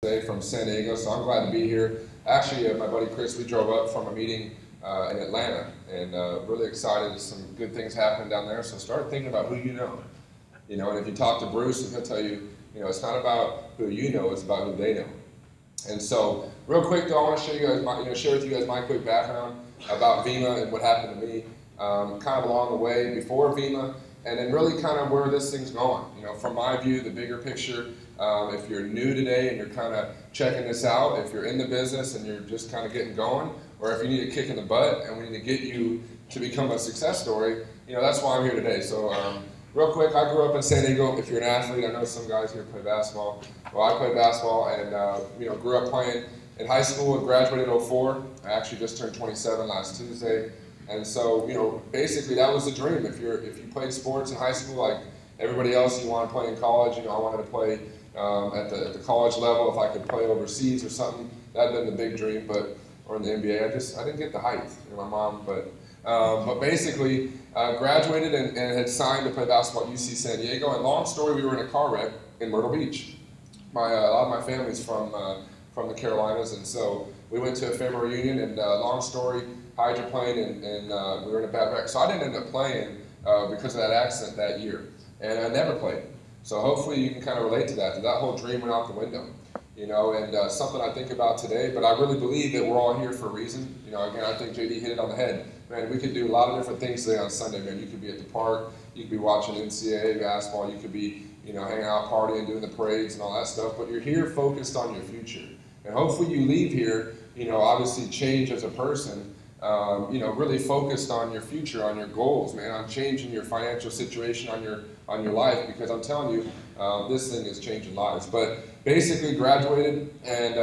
today from San Diego, so I'm glad to be here. Actually, my buddy Chris, we drove up from a meeting in Atlanta, and really excited. Some good things happening down there, so start thinking about who you know. You know, and if you talk to Bruce, he'll tell you, you know, it's not about who you know, it's about who they know. And so, real quick though, I want to show you guys, share with you guys my quick background about Vima and what happened to me, kind of along the way before Vima, and then really kind of where this thing's going. You know, from my view, the bigger picture. If you're new today and you're kind of checking this out, if you're in the business and you're just kind of getting going, or if you need a kick in the butt and we need to get you to become a success story, you know, that's why I'm here today. So, real quick, I grew up in San Diego. If you're an athlete, I know some guys here play basketball. Well, I played basketball and grew up playing in high school and graduated in '04. I actually just turned 27 last Tuesday. And so, you know, basically that was the dream. If you played sports in high school like everybody else, you want to play in college. You know, I wanted to play at the college level. If I could play overseas or something, that'd been the big dream. Or in the NBA, I didn't get the height. You know, my mom, but basically graduated and had signed to play basketball at UC San Diego. And long story, we were in a car wreck in Myrtle Beach. A lot of my family's from the Carolinas, and so we went to a family reunion. And long story, hydroplane, and we were in a bad wreck. So I didn't end up playing because of that accident that year, and I never played. So hopefully you can kind of relate to that. That whole dream went out the window. You know, and something I think about today, but I really believe that we're all here for a reason. You know, again, I think JD hit it on the head. Man, we could do a lot of different things today on Sunday, man. You could be at the park, you could be watching NCAA basketball, you could be, you know, hanging out, partying, doing the parades and all that stuff, but you're here focused on your future. And hopefully you leave here, you know, obviously change as a person, you know, really focused on your future, on your goals, man, on changing your financial situation, on your life, because I'm telling you, this thing is changing lives. But basically graduated, and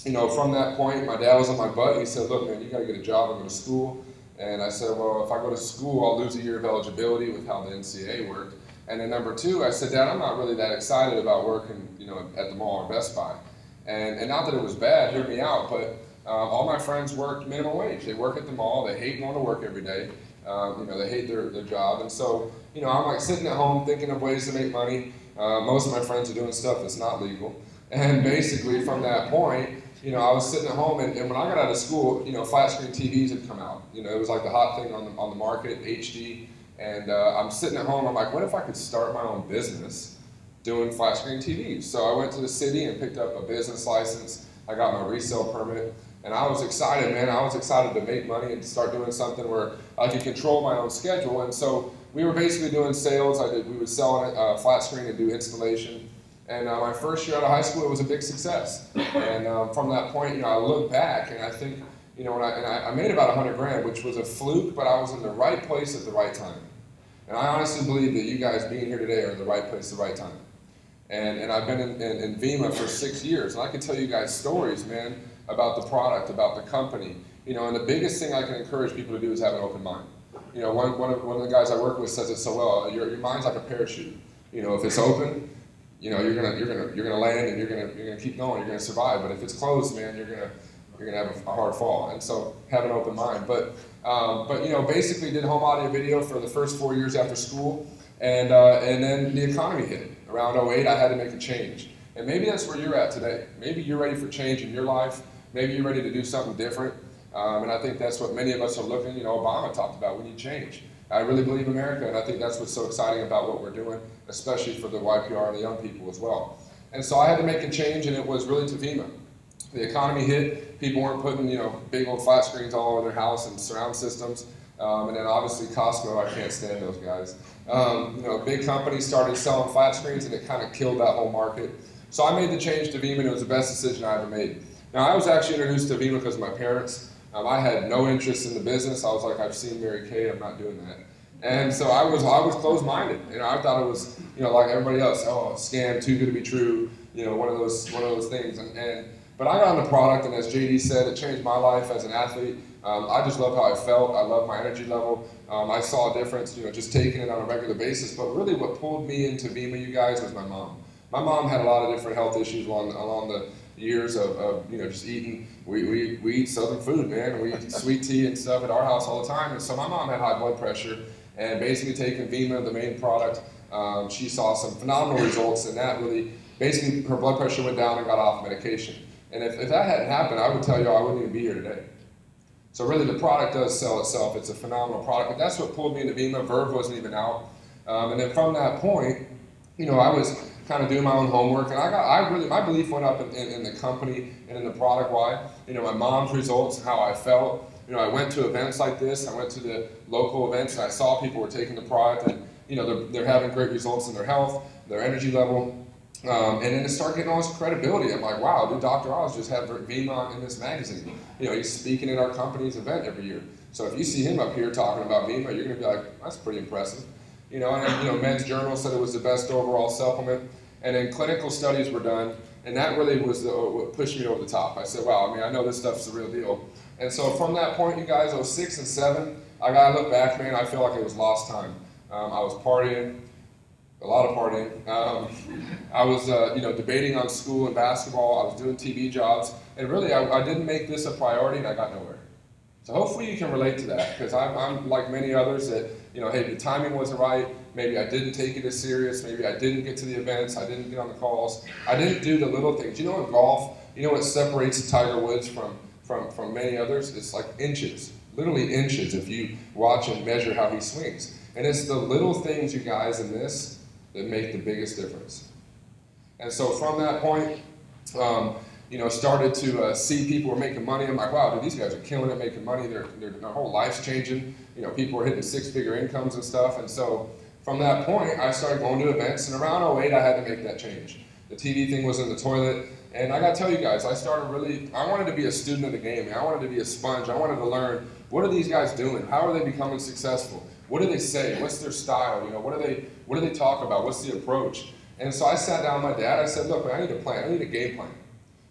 you know, from that point, my dad was on my butt. He said, look, man, you got to get a job and go to school. And I said, well, if I go to school, I'll lose a year of eligibility with how the NCAA worked. And then number two, I said, Dad, I'm not really that excited about working, you know, at the mall or Best Buy. And not that it was bad, hear me out, but all my friends worked minimum wage. They work at the mall, they hate going to work every day. You know, they hate their job. And so, you know, I'm like sitting at home thinking of ways to make money. Most of my friends are doing stuff that's not legal. And basically from that point, you know, I was sitting at home, and when I got out of school, you know, flat screen TVs had come out. You know, it was like the hot thing on the market, HD. And I'm sitting at home, I'm like, what if I could start my own business doing flat screen TVs? So I went to the city and picked up a business license. I got my resale permit. And I was excited, man. I was excited to make money and to start doing something where I could control my own schedule. And so we were basically doing sales. We would sell a flat screen and do installation. And my first year out of high school, it was a big success. And from that point, you know, I look back and I think, you know, I made about 100 grand, which was a fluke, but I was in the right place at the right time. And I honestly believe that you guys being here today are in the right place at the right time. And I've been in Vima for 6 years, and I can tell you guys stories, man, about the product, about the company. You know, and the biggest thing I can encourage people to do is have an open mind. You know, one of the guys I work with says it so well. Your mind's like a parachute. You know, if it's open, you know, you're gonna land and you're gonna keep going. You're gonna survive. But if it's closed, man, you're gonna have a hard fall. And so have an open mind. But you know, basically did home audio video for the first 4 years after school, and then the economy hit. Around '08, I had to make a change. And maybe that's where you're at today. Maybe you're ready for change in your life. Maybe you're ready to do something different. And I think that's what many of us are looking. You know, Obama talked about, we need change. I really believe America, and I think that's what's so exciting about what we're doing, especially for the YPR and the young people as well. And so I had to make a change, and it was really to Vima. The economy hit. People weren't putting, you know, big old flat screens all over their house and surround systems. And then obviously Costco, I can't stand those guys. You know, big companies started selling flat screens, and it kind of killed that whole market. So I made the change to Vima, and it was the best decision I ever made. Now, I was actually introduced to Vima because of my parents. I had no interest in the business. I was like, I've seen Mary Kay, I'm not doing that. And so I was closed-minded. You know, I thought it was, you know, like everybody else, oh, scam, too good to be true, you know, one of those things. But I got on the product, and as JD said, it changed my life as an athlete. I just love how I felt. I love my energy level. I saw a difference, you know, just taking it on a regular basis. But really what pulled me into Vima, you guys, was my mom. My mom had a lot of different health issues along the years of you know, just eating. We eat Southern food, man. We eat sweet tea and stuff at our house all the time. And so my mom had high blood pressure, and basically taking Vima, the main product, she saw some phenomenal results, and that really Basically, her blood pressure went down and got off medication. And if that hadn't happened, I would tell you I wouldn't even be here today. So really, the product does sell itself. It's a phenomenal product. But that's what pulled me into Vima. Verve wasn't even out. And then from that point, you know, I was kind of doing my own homework, and my belief went up in the company and in the product. Why? You know, my mom's results, how I felt. You know, I went to events like this. I went to the local events, and I saw people were taking the product, and you know, they're having great results in their health, their energy level. And then to start getting all this credibility, I'm like, wow, dude, Dr. Oz just had Vima in this magazine. You know, he's speaking at our company's event every year. So if you see him up here talking about Vima, you're going to be like, that's pretty impressive. You know, and then, you know, Men's Journal said it was the best overall supplement. And then clinical studies were done, and that really was what pushed me over the top. I said, wow, I mean, I know this stuff's the real deal. And so from that point, you guys, 06 and 07, I got to look back, man, I feel like it was lost time. I was partying. A lot of partying. I was, you know, debating on school and basketball. I was doing TV jobs, and really, I didn't make this a priority, and I got nowhere. So hopefully, you can relate to that, because I'm like many others that, you know, hey, the timing wasn't right. Maybe I didn't take it as serious. Maybe I didn't get to the events. I didn't get on the calls. I didn't do the little things. You know, in golf, you know what separates Tiger Woods from many others? It's like inches, literally inches. If you watch and measure how he swings, and it's the little things, you guys, in this that make the biggest difference. And so from that point, you know, started to see people were making money. I'm like, wow, dude, these guys are killing it, making money. Their whole life's changing. You know, people are hitting six-figure incomes and stuff. And so from that point, I started going to events. And around 08, I had to make that change. The TV thing was in the toilet. And I got to tell you guys, I wanted to be a student of the game. I wanted to be a sponge. I wanted to learn, what are these guys doing? How are they becoming successful? What do they say? What's their style? You know, what do they talk about? What's the approach? And so I sat down with my dad. I said, look, man, I need a plan. I need a game plan.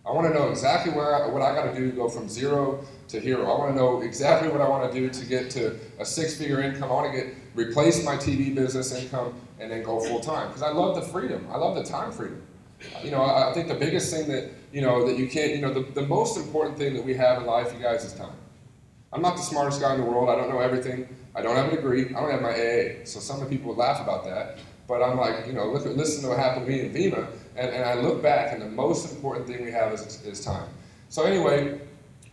I want to know exactly what I got to do to go from zero to hero. I want to know exactly what I want to do to get to a six-figure income. I want to replace my TV business income and then go full time, because I love the freedom. I love the time freedom. You know, I think the biggest thing that, you know, that you can't, you know, the most important thing that we have in life, you guys, is time. I'm not the smartest guy in the world. I don't know everything. I don't have a degree. I don't have my AA. So some of the people would laugh about that. But I'm like, you know, listen to what happened to me in Vima, and I look back, and the most important thing we have is time. So anyway,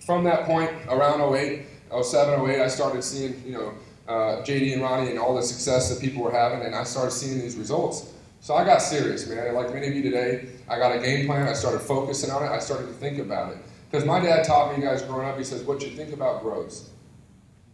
from that point, around 08, 07, 08, I started seeing, you know, JD and Ronnie and all the success that people were having, and I started seeing these results. So I got serious, man. Like many of you today, I got a game plan. I started focusing on it. I started to think about it. Because my dad taught me, you guys, growing up, he says, what you think about grows.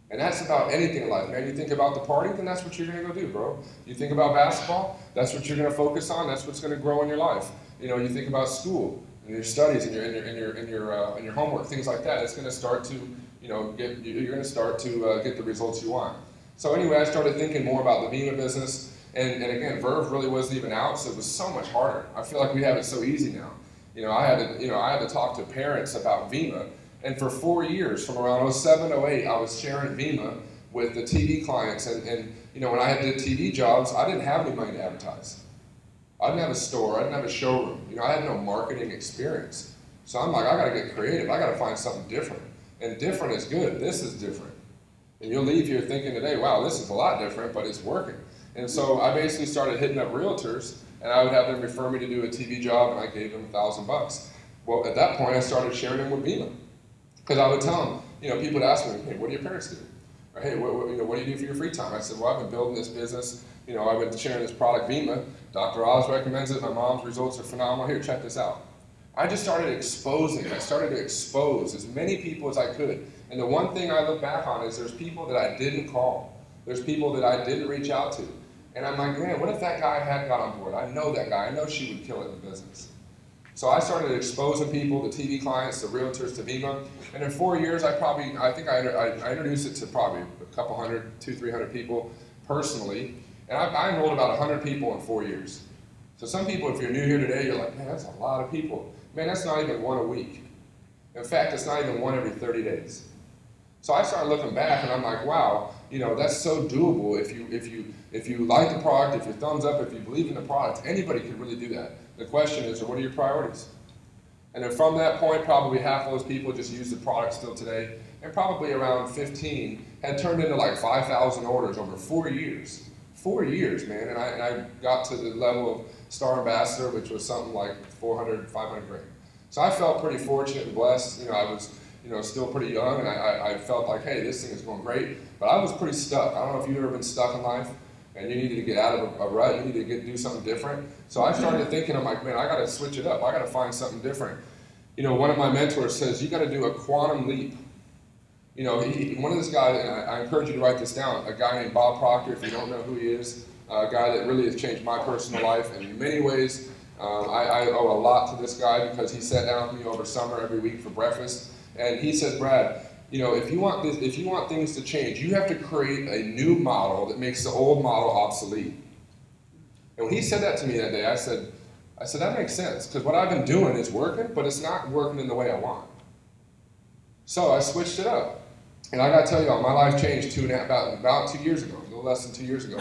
And that's about anything in life, man. You think about the party, then that's what you're going to go do, bro. You think about basketball, that's what you're going to focus on. That's what's going to grow in your life. You know, you think about school and your studies and your homework, things like that. It's going to start to, you know, you're going to start to get the results you want. So anyway, I started thinking more about the Vima business, and again, Verve really wasn't even out, so it was so much harder. I feel like we have it so easy now. You know, I had to talk to parents about Vima. And for 4 years, from around 07, 08, I was sharing Vima with the TV clients. And you know, when I did TV jobs, I didn't have any money to advertise. I didn't have a store. I didn't have a showroom. You know, I had no marketing experience. So I'm like, I got to get creative. I got to find something different. And different is good. This is different. And you'll leave here thinking today, wow, this is a lot different, but it's working. And so I basically started hitting up realtors, and I would have them refer me to do a TV job, and I gave them $1,000. Well, at that point, I started sharing them with Vima. Because I would tell them, you know, people would ask me, hey, what do your parents do? Or, hey, what do you do for your free time? I said, well, I've been building this business. You know, I've been sharing this product, Vima. Dr. Oz recommends it. My mom's results are phenomenal. Here, check this out. I just started exposing. I started to expose as many people as I could. And the one thing I look back on is there's people that I didn't call. There's people that I didn't reach out to. And I'm like, man, what if that guy hadn't got on board? I know that guy. I know she would kill it in business. So I started exposing people, the TV clients, the realtors, to Vima. And in 4 years, I think I introduced it to probably a couple hundred, 200-300 people personally. And I enrolled about 100 people in 4 years. So some people, if you're new here today, you're like, man, that's a lot of people. Man, that's not even one a week. In fact, it's not even one every 30 days. So I started looking back, and I'm like, wow, you know, that's so doable. If you like the product, if you thumbs up, if you believe in the product, anybody can really do that. The question is, what are your priorities? And then from that point, probably half of those people just use the product still today, and probably around 15 had turned into like 5,000 orders over 4 years. 4 years, man, and I got to the level of Star Ambassador, which was something like 400, 500 grand. So I felt pretty fortunate and blessed. You know, I was, you know, still pretty young, and I felt like, hey, this thing is going great. But I was pretty stuck. I don't know if you've ever been stuck in life, and you needed to get out of a rut. You needed to do something different. So I started thinking, I'm like, man, I got to switch it up. I got to find something different. You know, one of my mentors says, you got to do a quantum leap. You know, one of this guys, and I encourage you to write this down, a guy named Bob Proctor, if you don't know who he is, a guy that really has changed my personal life. And in many ways, I owe a lot to this guy because he sat down with me over summer every week for breakfast. And he said, Brad, you know, if you want things to change, you have to create a new model that makes the old model obsolete. And when he said that to me that day, I said, that makes sense, because what I've been doing is working, but it's not working in the way I want. So I switched it up. And I got to tell y'all, my life changed about 2 years ago, a little less than 2 years ago.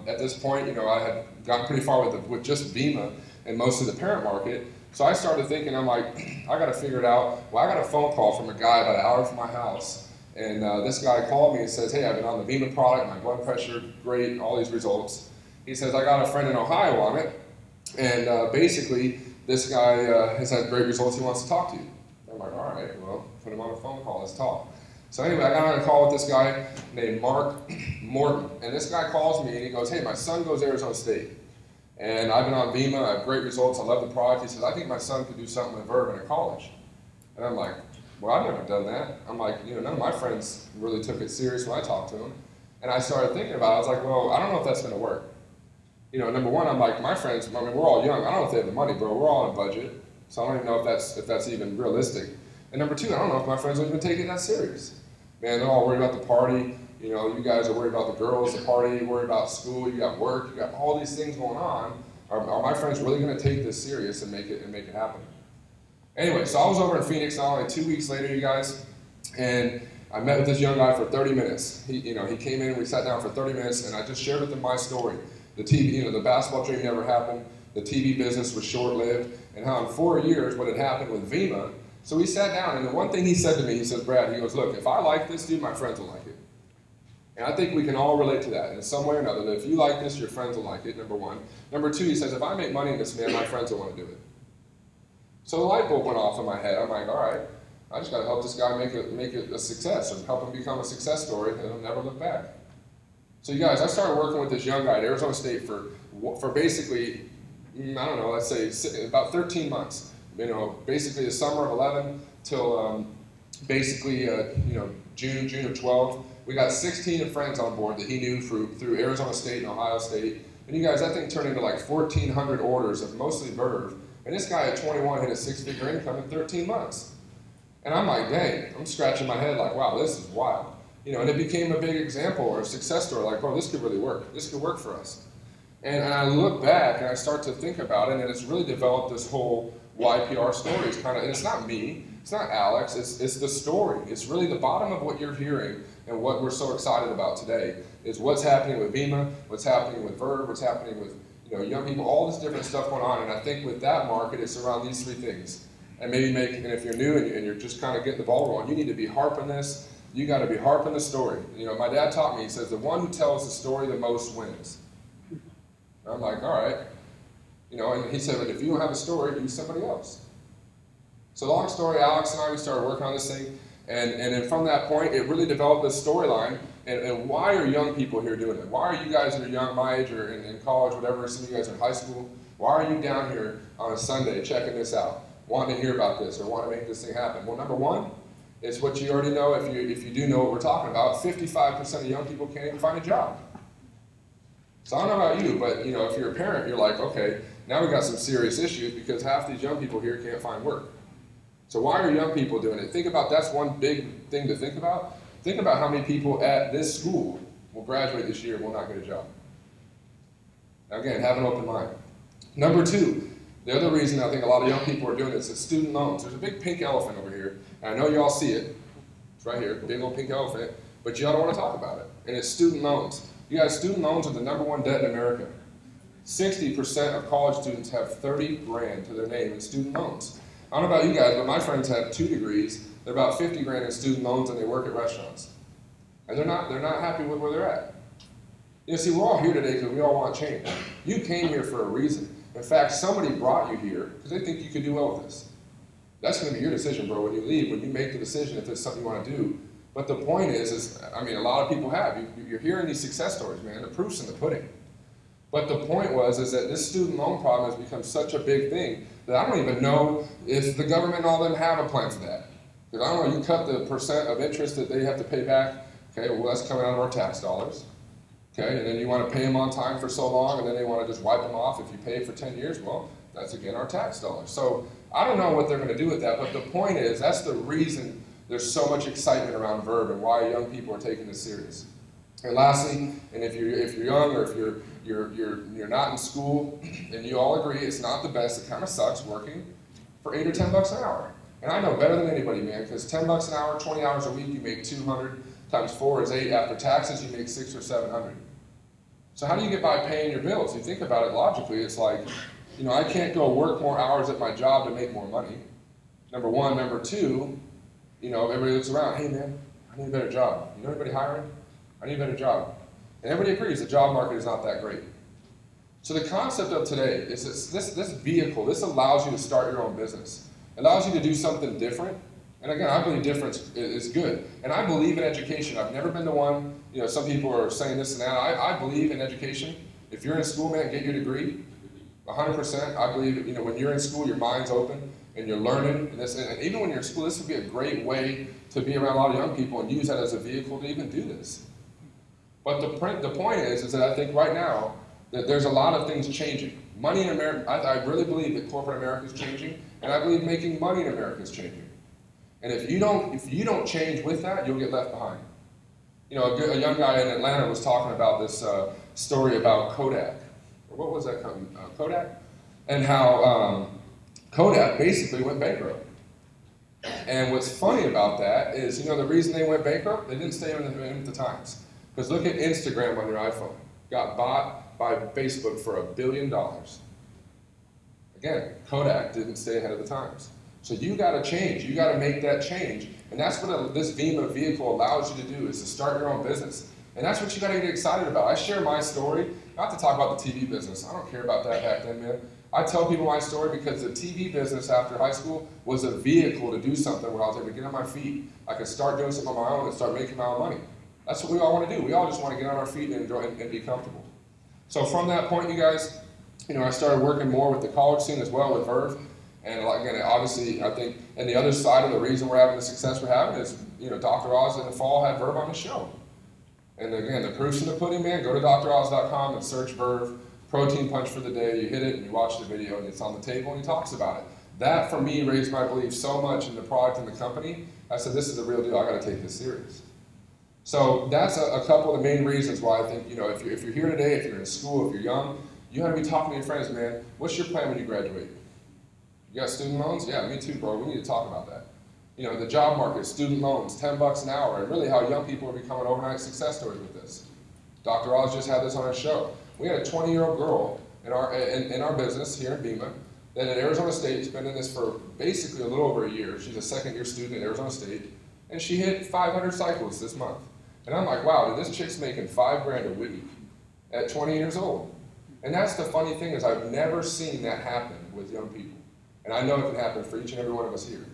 At this point, you know, I had gotten pretty far with just Vima and most of the parent market. So I started thinking, I'm like, I got to figure it out. Well, I got a phone call from a guy about an hour from my house. And this guy called me and says, hey, I've been on the Vima product, my blood pressure, great, all these results. He says, I got a friend in Ohio on it. And basically, this guy has had great results. He wants to talk to you. I'm like, all right, well, put him on a phone call. Let's talk. So anyway, I got on a call with this guy named Mark Morton. And this guy calls me and he goes, hey, my son goes to Arizona State. And I've been on Vima. I have great results. I love the product. He says, I think my son could do something with Verve in college. And I'm like, well, I've never done that. I'm like, you know, none of my friends really took it serious when I talked to him. And I started thinking about it. I was like, well, I don't know if that's going to work. You know, number one, I'm like, my friends, I mean, we're all young. I don't know if they have the money, bro. We're all on a budget. So I don't even know if that's even realistic. And number two, I don't know if my friends will even take it that serious. Man, they're all worried about the party. You know, you guys are worried about the girls, the party, you're worried about school, you got work, you got all these things going on. Are my friends really going to take this serious and make it happen? Anyway, so I was over in Phoenix not only 2 weeks later, you guys, and I met with this young guy for 30 minutes. He came in, we sat down for 30 minutes, and I just shared with him my story. The TV, you know, the basketball dream never happened, the TV business was short-lived, and how in 4 years what had happened with Vima. So we sat down, and the one thing he said to me, he says, Brad, he goes, look, if I like this, dude, my friends will like it. And I think we can all relate to that in some way or another, that if you like this, your friends will like it, number one. Number two, he says, if I make money in this, man, my friends will want to do it. So the light bulb went off in my head. I'm like, all right, I just got to help this guy make it a success, or help him become a success story, and he'll never look back. So you guys, I started working with this young guy at Arizona State for basically, I don't know, let's say about 13 months. You know, basically the summer of 11 till basically, you know, June of 12. We got 16 friends on board that he knew through Arizona State and Ohio State. And you guys, that thing turned into like 1,400 orders of mostly Verve. And this guy at 21 hit a 6-figure income in 13 months. And I'm like, dang, I'm scratching my head like, wow, this is wild. You know, and it became a big example or a success story, like, bro, this could really work. This could work for us. And I look back and I start to think about it, and it's really developed this whole YPR story. It's kind of, and it's not me, it's not Alex, it's the story. It's really the bottom of what you're hearing and what we're so excited about today is what's happening with Vima, what's happening with Verve, what's happening with, you know, young people, all this different stuff going on. And I think with that market, it's around these three things. And maybe and if you're new and you're just kind of getting the ball rolling, you need to be harping this. You got to be harping the story. You know, my dad taught me, he says, the one who tells the story the most wins. And I'm like, all right. You know, and he said, but if you don't have a story, use somebody else. So long story, Alex and I, we started working on this thing. And then from that point, it really developed this storyline. And why are young people here doing it? Why are you guys that are young, my age, or in college, whatever, some of you guys are in high school, why are you down here on a Sunday checking this out, wanting to hear about this, or want to make this thing happen? Well, number one, it's what you already know. If you do know what we're talking about, 55% of young people can't even find a job. So I don't know about you, but you know, if you're a parent, you're like, okay, now we've got some serious issues because half these young people here can't find work. So why are young people doing it? Think about, that's one big thing to think about. Think about how many people at this school will graduate this year and will not get a job. Now again, have an open mind. Number two, the other reason I think a lot of young people are doing this is student loans. There's a big pink elephant over here, and I know you all see it. It's right here, big old pink elephant, but y'all don't want to talk about it. And it's student loans. You guys, student loans are the #1 debt in America. 60% of college students have 30 grand to their name in student loans. I don't know about you guys, but my friends have 2 degrees. They're about 50 grand in student loans, and they work at restaurants. And they're not happy with where they're at. You know, see, we're all here today because we all want change. You came here for a reason. In fact, somebody brought you here because they think you could do well with this. That's going to be your decision, bro, when you leave, when you make the decision if it's something you want to do. But the point is, I mean, a lot of people have. You're hearing these success stories, man. The proof's in the pudding. But the point is that this student loan problem has become such a big thing that I don't even know if the government and all them have a plan for that. Because I don't know, you cut the percent of interest that they have to pay back, okay, well, that's coming out of our tax dollars. Okay, and then you want to pay them on time for so long, and then they want to just wipe them off if you pay for 10 years. Well, that's, again, our tax dollars. So I don't know what they're going to do with that, but the point is, that's the reason there's so much excitement around Verve and why young people are taking this serious. And lastly, and if you're young or if you're not in school, and you all agree it's not the best, it kind of sucks working for 8 or 10 bucks an hour. And I know better than anybody, man, because 10 bucks an hour, 20 hours a week, you make 200 times 4 is 8. After taxes, you make 600 or 700. So how do you get by paying your bills? You think about it logically, it's like, you know, I can't go work more hours at my job to make more money. Number one. Number two, you know, everybody looks around, hey man, I need a better job. You know anybody hiring? I need a better job. And everybody agrees the job market is not that great. So the concept of today is this vehicle, this allows you to start your own business. It allows you to do something different. And again, I believe difference is good. And I believe in education. I've never been the one, you know, some people are saying this and that. I believe in education. If you're in school, man, get your degree. 100%. I believe, you know, when you're in school, your mind's open and you're learning. And even when you're in school, this would be a great way to be around a lot of young people and use that as a vehicle to even do this. But the point is that I think right now that there's a lot of things changing. Money in America, I really believe that corporate America is changing, and I believe making money in America is changing. And if you don't change with that, you'll get left behind. You know, a young guy in Atlanta was talking about this story about Kodak. Or what was that company? Kodak? And how Kodak basically went bankrupt. And what's funny about that is, you know, the reason they went bankrupt, they didn't stay in the times. Because look at Instagram on your iPhone. Got bought by Facebook for $1 billion. Again, Kodak didn't stay ahead of the times. So you got to change. You got to make that change. And that's what this VEMA vehicle allows you to do, is to start your own business. And that's what you got to get excited about. I share my story, not to talk about the TV business. I don't care about that back then, man. I tell people my story because the TV business after high school was a vehicle to do something where I was able to get on my feet. I could start doing something on my own and start making my own money. That's what we all want to do. We all just want to get on our feet and enjoy and be comfortable. So from that point, you guys, you know, I started working more with the college scene as well with Verve. And again, obviously, I think, and the other side of the reason we're having the success we're having is, you know, Dr. Oz in the fall had Verve on the show. And again, the proof's in the pudding, man. Go to droz.com and search Verve, protein punch for the day. You hit it and you watch the video and it's on the table and he talks about it. That, for me, raised my belief so much in the product and the company. I said, this is the real deal. I got to take this serious. So that's a couple of the main reasons why I think, you know, if you're here today, if you're in school, if you're young, you got to be talking to your friends, man. What's your plan when you graduate? You got student loans? Yeah, me too, bro. We need to talk about that. You know, the job market, student loans, 10 bucks an hour, and really how young people are becoming overnight success stories with this. Dr. Oz just had this on his show. We had a 20-year-old girl in our business here in VEMA that at Arizona State has been in this for basically a little over a year. She's a second-year student at Arizona State, and she hit 500 cycles this month. And I'm like, wow, dude, this chick's making $5 grand a week at 20 years old. And that's the funny thing, is I've never seen that happen with young people. And I know it can happen for each and every one of us here.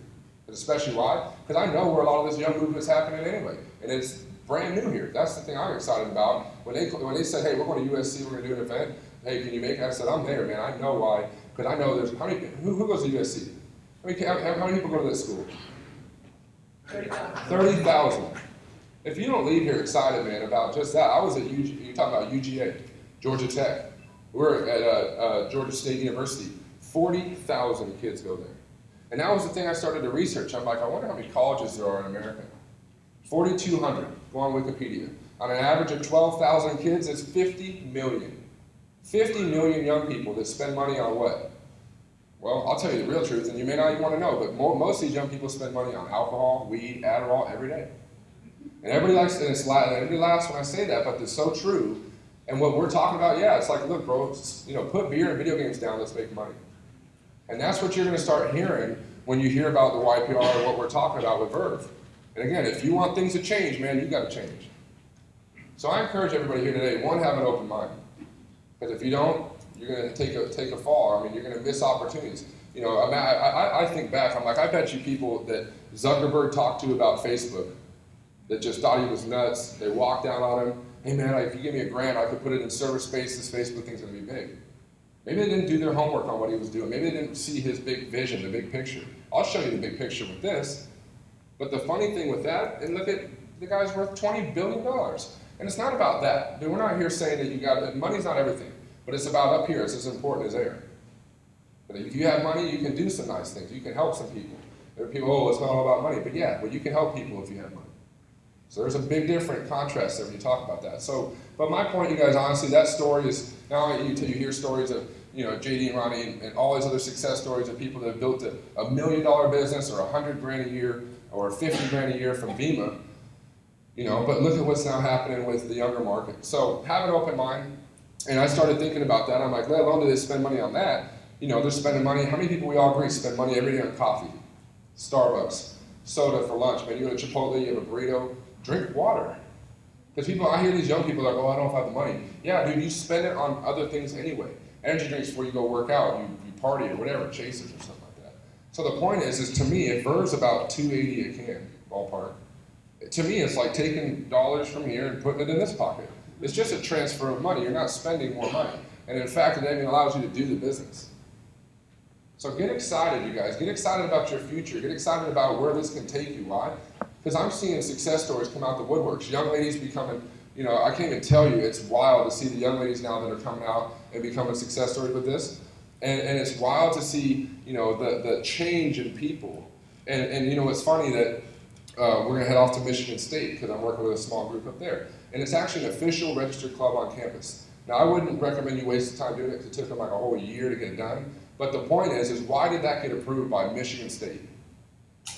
And especially why? Because I know where a lot of this young movement is happening anyway. And it's brand new here. That's the thing I'm excited about. When they said, hey, we're going to USC, we're going to do an event, hey, can you make it? I said, I'm there, man. I know why. Because I know there's, who goes to USC? How many people go to this school? 30,000. If you don't leave here excited, man, about just that, I was at you're talking about UGA, Georgia Tech. We're at Georgia State University. 40,000 kids go there. And that was the thing I started to research. I'm like, I wonder how many colleges there are in America. 4,200, go on Wikipedia. On an average of 12,000 kids, it's 50 million. 50 million young people that spend money on what? Well, I'll tell you the real truth, and you may not even want to know, but most of these young people spend money on alcohol, weed, Adderall every day. And everybody likes, and everybody laughs when I say that, but it's so true. And what we're talking about, yeah, it's like, look, bro, you know, put beer and video games down, let's make money. And that's what you're going to start hearing when you hear about the YPR and what we're talking about with Verve. And again, if you want things to change, man, you got to change. So I encourage everybody here today, one, have an open mind. Because if you don't, You're going to take a fall. I mean, you're going to miss opportunities. You know, I think back, I'm like, I bet you people that Zuckerberg talked to about Facebook that just thought he was nuts, they walked down on him, hey man, if you give me a grant, I could put it in server space, this Facebook thing's going to be big. Maybe they didn't do their homework on what he was doing. Maybe they didn't see his big vision, the big picture. I'll show you the big picture with this. But the funny thing with that, and look at the guy's worth $20 billion. And it's not about that. We're not here saying that you got, money's not everything. But it's about up here, it's as important as air. But if you have money, you can do some nice things. You can help some people. There are people, oh, it's not all about money. But yeah, well, you can help people if you have money. So there's a big different contrast there when you talk about that. So, but my point, you guys, honestly, that story is, now you hear stories of, you know, JD and Ronnie and all these other success stories of people that have built a $1 million business or 100 grand a year or 50 grand a year from Vima, you know, but look at what's now happening with the younger market. So have an open mind. And I started thinking about that. I'm like, let alone do they spend money on that? You know, they're spending money. How many people we all agree spend money every day on coffee, Starbucks, soda for lunch? Man, you go to Chipotle, you have a burrito, drink water. Because people, I hear these young people that go, oh, I don't know if I have the money. Yeah, dude, you spend it on other things anyway. Energy drinks before you go work out, you party or whatever, Chasers or something like that. So the point is to me, if Verve's about $2.80 a can, ballpark, to me it's like taking dollars from here and putting it in this pocket. It's just a transfer of money. You're not spending more money. And in fact, it even allows you to do the business. So get excited, you guys. Get excited about your future. Get excited about where this can take you. Why? Because I'm seeing success stories come out the woodworks. Young ladies becoming, you know, I can't even tell you, it's wild to see the young ladies now that are coming out and becoming success stories with this. And it's wild to see, you know, the change in people. And you know, it's funny that we're going to head off to Michigan State because I'm working with a small group up there. And it's actually an official registered club on campus. Now, I wouldn't recommend you waste time doing it because it took them like a whole year to get it done. But the point is why did that get approved by Michigan State?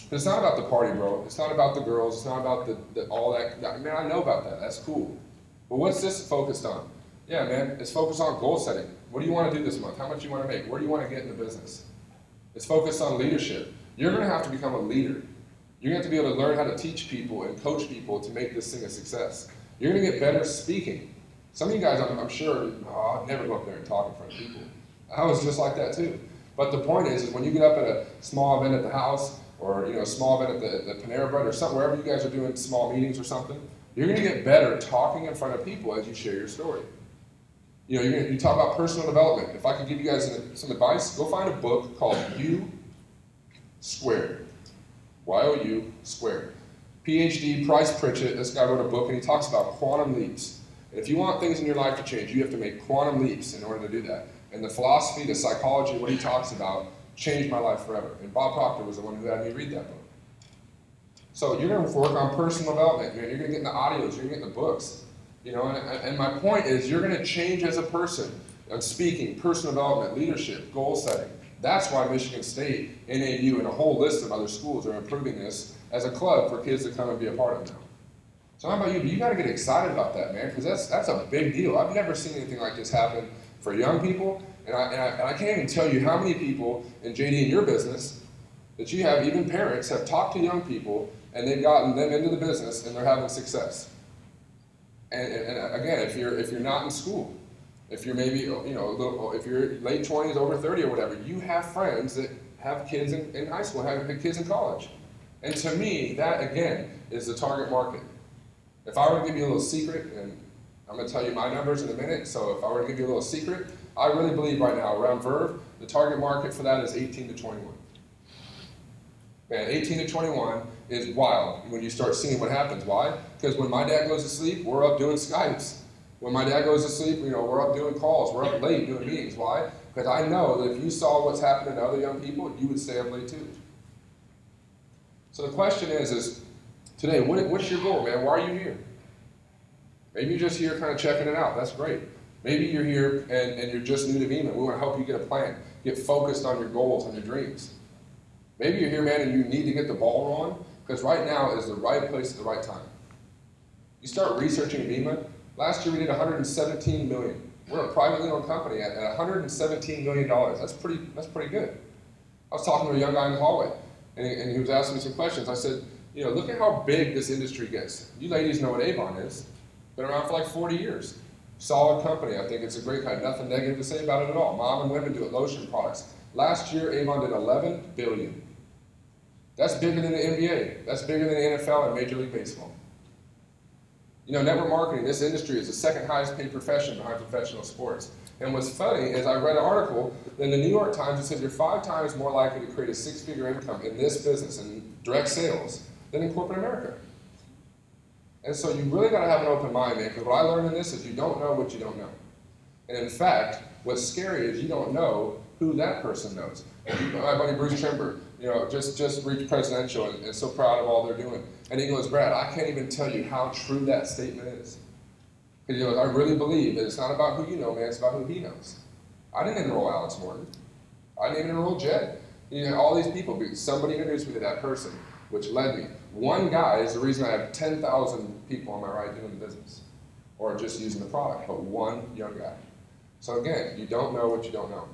It's not about the party, bro. It's not about the girls. It's not about all that. Man, I know about that. That's cool. But what's this focused on? Yeah, man, it's focused on goal setting. What do you want to do this month? How much do you want to make? Where do you want to get in the business? It's focused on leadership. You're going to have to become a leader. You're going to have to be able to learn how to teach people and coach people to make this thing a success. You're going to get better speaking. Some of you guys, I'm sure, oh, I'd never go up there and talk in front of people. I was just like that too. But the point is when you get up at a small event at the house, or you know, a small event at the Panera Bread, or something, wherever you guys are doing small meetings or something, you're going to get better talking in front of people as you share your story. You know, you talk about personal development. If I could give you guys some advice, go find a book called U Squared. Y-O-U Squared. PhD, Price Pritchett, this guy wrote a book and he talks about quantum leaps. And if you want things in your life to change, you have to make quantum leaps in order to do that. And the philosophy, the psychology, what he talks about, changed my life forever. And Bob Proctor was the one who had me read that book. So you're going to work on personal development. You're going to get in the audios, you're going to get in the books. You know, and my point is you're going to change as a person on speaking, personal development, leadership, goal setting. That's why Michigan State, NAU, and a whole list of other schools are improving this as a club for kids to come and be a part of now. So how about you? But you got to get excited about that, man, because that's a big deal. I've never seen anything like this happen for young people, and I can't even tell you how many people in JD in your business that you have, even parents, have talked to young people and they've gotten them into the business and they're having success. And again, if you're not in school, if you're maybe, you know, if you're late 20s, over 30 or whatever, you have friends that have kids in high school, have kids in college. And to me, that again is the target market. If I were to give you a little secret, and I'm going to tell you my numbers in a minute, so if I were to give you a little secret, I really believe right now around Verve, the target market for that is 18 to 21. Man, 18 to 21 is wild when you start seeing what happens. Why? Because when my dad goes to sleep, we're up doing Skypes. When my dad goes to sleep, you know, we're up doing calls, we're up late doing meetings. Why? Because I know that if you saw what's happening to other young people, you would stay up late too. So the question is today, what's your goal, man? Why are you here? Maybe you're just here kind of checking it out. That's great. Maybe you're here and you're just new to Vima. We want to help you get a plan. Get focused on your goals and your dreams. Maybe you're here, man, and you need to get the ball rolling, because right now is the right place at the right time. You start researching Vima. Last year we did $117 million. We're a privately owned company at $117 million. That's pretty good. I was talking to a young guy in the hallway, and he was asking me some questions. I said, you know, look at how big this industry gets. You ladies know what Avon is. Been around for like 40 years. Solid company. I think it's a great company. Nothing negative to say about it at all. Mom and women do it. Lotion products. Last year, Avon did 11 billion. That's bigger than the NBA. That's bigger than the NFL and Major League Baseball. You know, network marketing, this industry is the second highest paid profession behind professional sports. And what's funny is I read an article in the New York Times that said you're 5 times more likely to create a 6-figure income in this business, in direct sales, than in corporate America. And so you really got to have an open mind, man, because what I learned in this is you don't know what you don't know. And in fact, what's scary is you don't know who that person knows. My buddy Bruce Trimber, you know, just reached presidential and so proud of all they're doing. And he goes, Brad, I can't even tell you how true that statement is. Because he goes, I really believe that it's not about who you know, man, it's about who he knows. I didn't enroll Alex Morgan. I didn't even enroll Jed. You know, all these people, somebody introduced me to that person, which led me. One guy is the reason I have 10,000 people on my right doing the business, or just using the product, but one young guy. So again, you don't know what you don't know.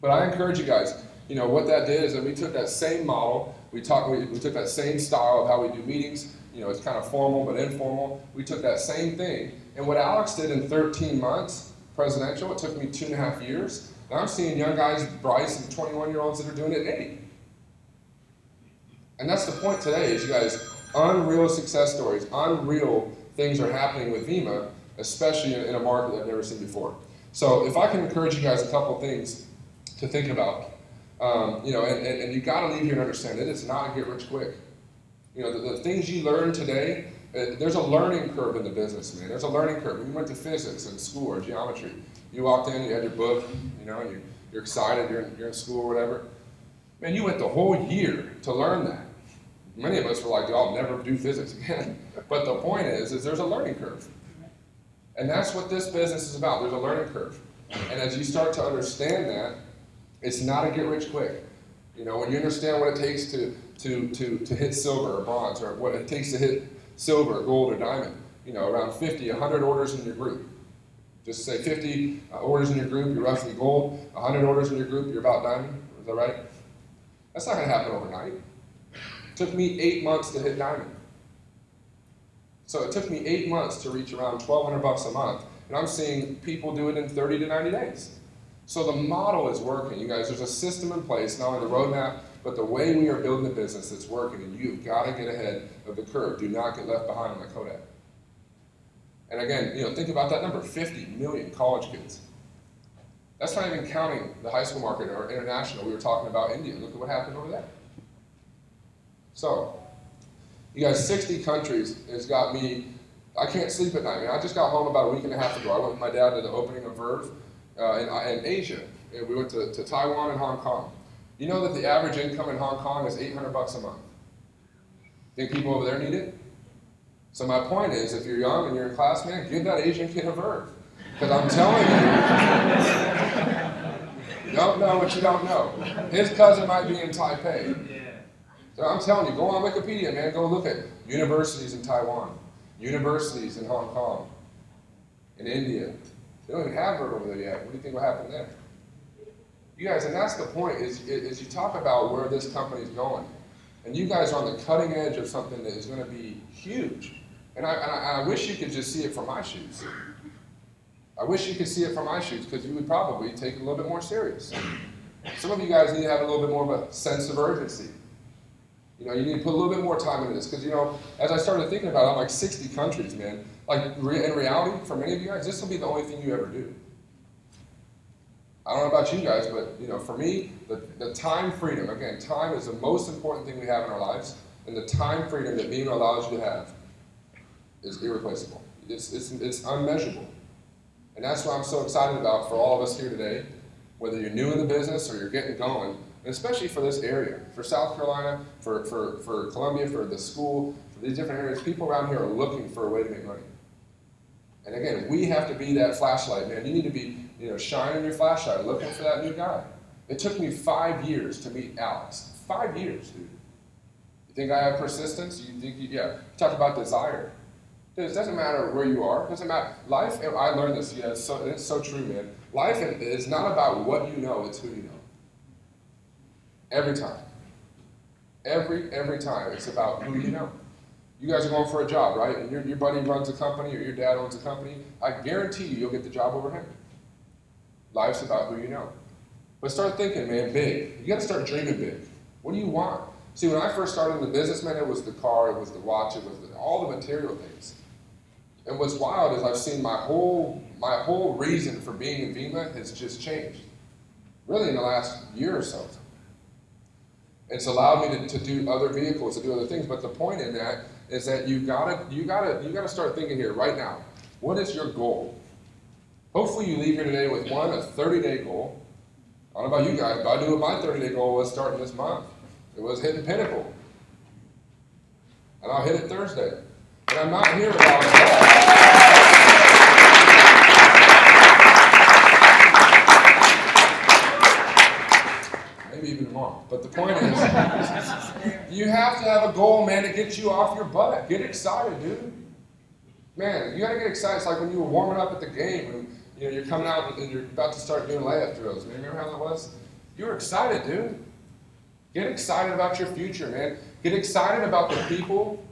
But I encourage you guys, you know, what that did is that we took that same model, we took that same style of how we do meetings, you know, it's kind of formal but informal. We took that same thing, and what Alex did in 13 months, presidential, it took me 2.5 years. Now I'm seeing young guys, Bryce and 21-year-olds that are doing it in 8. And that's the point today is, you guys, unreal success stories, unreal things are happening with Vima, especially in a market that I've never seen before. So if I can encourage you guys a couple things to think about, you know, and you got to leave here and understand that it's not a get rich quick. You know, the things you learn today, there's a learning curve in the business, man. There's a learning curve. When you went to physics in school or geometry, you walked in, you had your book, you know, and you're excited, you're in school or whatever. Man, you went the whole year to learn that. Many of us were like, I'll never do physics again. But the point is there's a learning curve. And that's what this business is about. There's a learning curve. And as you start to understand that, it's not a get rich quick. You know, when you understand what it takes to hit silver or bronze, or what it takes to hit silver, gold, or diamond, you know, around 50, 100 orders in your group. Just say 50 orders in your group, you're roughly gold. 100 orders in your group, you're about diamond. Is that right? That's not going to happen overnight. It took me 8 months to hit diamond. So it took me 8 months to reach around $1,200 a month, and I'm seeing people do it in 30 to 90 days. So the model is working, you guys. There's a system in place, not only the roadmap, but the way we are building the business, it's working, and you've got to get ahead of the curve. Do not get left behind on the Kodak. And again, you know, think about that number, 50 million college kids. That's not even counting the high school market or international. We were talking about India. Look at what happened over there. So, you guys, 60 countries has got me, I can't sleep at night. I mean, I just got home about a week and a half ago. I went with my dad to the opening of Verve in Asia. And we went to Taiwan and Hong Kong. You know that the average income in Hong Kong is $800 a month. Think people over there need it? So my point is, if you're young and you're in class, man, give that Asian kid a Verve. Because I'm telling you, you don't know what you don't know. His cousin might be in Taipei. So I'm telling you, go on Wikipedia, man. Go look at universities in Taiwan, universities in Hong Kong, in India. They don't even have Verve over there yet. What do you think will happen there? You guys, and that's the point, is you talk about where this company's going. And you guys are on the cutting edge of something that is going to be huge. And I wish you could just see it from my shoes. I wish you could see it from my shoes, because you would probably take it a little bit more serious. Some of you guys need to have a little bit more of a sense of urgency. You know, you need to put a little bit more time into this, because, you know, as I started thinking about it, I'm like 60 countries, man. Like, in reality, for many of you guys, this will be the only thing you ever do. I don't know about you guys, but, you know, for me, the time freedom, again, time is the most important thing we have in our lives, and the time freedom that Vima allows you to have is irreplaceable. It's unmeasurable. And that's what I'm so excited about for all of us here today, whether you're new in the business or you're getting going, and especially for this area, for South Carolina, for Columbia, for the school, for these different areas. People around here are looking for a way to make money. And again, we have to be that flashlight, man. You need to be, you know, shining your flashlight, looking for that new guy. It took me 5 years to meet Alex. 5 years, dude. You think I have persistence? You think, yeah. You talk about desire. Dude, it doesn't matter where you are. It doesn't matter. Life, I learned this, yeah, it's so true, man. Life is not about what you know, it's who you know. Every time. Every time, it's about who you know. You guys are going for a job, right? And your buddy runs a company or your dad owns a company. I guarantee you, you'll get the job over him. Life's about who you know. But start thinking, man, big. You got to start dreaming big. What do you want? See, when I first started in the business, man, it was the car, it was the watch, it was all the material things. And what's wild is I've seen my whole reason for being in Vima has just changed. Really in the last year or so. It's allowed me to do other vehicles, to do other things. But the point in that is that you gotta start thinking here right now. What is your goal? Hopefully you leave here today with a 30-day goal. I don't know about you guys, but I knew what my 30-day goal was starting this month. It was hitting Pinnacle. And I'll hit it Thursday. And I'm not here about that. Maybe even tomorrow. But the point is, you have to have a goal, man, to get you off your butt. Get excited, dude. Man, you got to get excited. It's like when you were warming up at the game and you're coming out and you're about to start doing layup drills. Man, remember how that was? You were excited, dude. Get excited about your future, man. Get excited about the people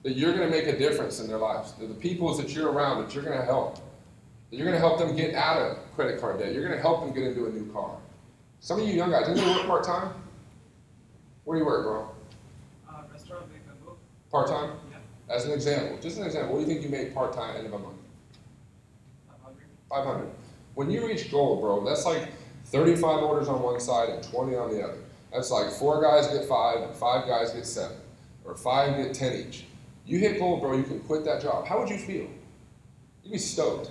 that you're going to make a difference in their lives. The people that you're around that you're going to help. That you're going to help them get out of credit card debt. You're going to help them get into a new car. Some of you young guys, didn't you work part-time? Where do you work, bro? Restaurant, make part-time? Yeah. As an example, just an example, what do you think you make part-time end of a month? 500. When you reach gold, bro, that's like 35 orders on one side and 20 on the other. That's like 4 guys get 5 and 5 guys get 7. Or 5 get 10 each. You hit gold, bro, you can quit that job. How would you feel? You'd be stoked.